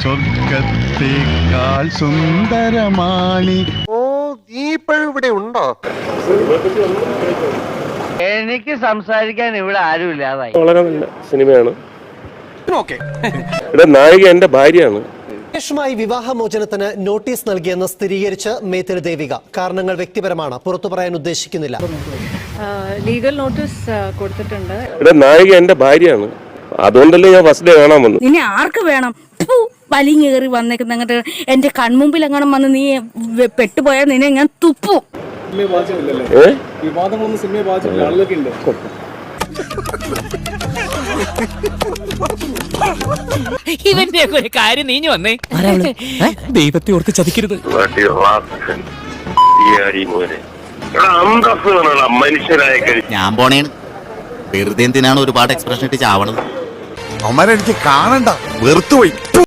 സ്വർഗത്തേക്കാൾ സുന്ദരമാണി. ഓ, നീ ഇപ്പോഴും ഇവിടെ ഉണ്ടോ? എനിക്ക് സംസാരിക്കാൻ ഇവിടെ ആരും ഇല്ലാതായി. വളരെ നല്ല സിനിമയാണ്. ഇവിടെ നായിക എന്റെ ഭാര്യയാണ്. മായി വിവാഹമോചനത്തിന് നോട്ടീസ് നൽകിയെന്ന് സ്ഥിരീകരിച്ച് മേത്തിൽ ദേവിക. കാരണങ്ങൾ വ്യക്തിപരമാണ്, പുറത്തു പറയാൻ ഉദ്ദേശിക്കുന്നില്ല. ലീഗൽ നോട്ടീസ് കൊടുത്തിട്ടുണ്ട്. ഇവിടെ നായിക എന്റെ ഭാര്യയാണ്. അതുകൊണ്ടല്ലേ ഞാൻ ഫസ്റ്റ് ഡേ കാണാൻ വന്നു. നിന്നെ ആർക്ക് വേണം? വലിഞ്ഞു കയറി വന്നേക്കുന്ന അങ്ങോട്ട് എന്റെ കൺമുമ്പിൽ എങ്ങനെ വന്ന് നീ പെട്ടുപോയാൽ നിന്നെ ഞാൻ തുപ്പും. ഇവന്റെ ഒരു കാര്യം നീഞ്ഞു വന്നേ. ദൈവത്തെ ഓർത്ത് ചതിക്കരുത്. ഞാൻ പോണേണ്. വെറുതെ എന്തിനാണ് ഒരുപാട് എക്സ്പ്രഷൻ ഇട്ട് ചാവണത്? അവന്മാരെ എനിക്ക് കാണണ്ട, വെറുത്തുപോയി.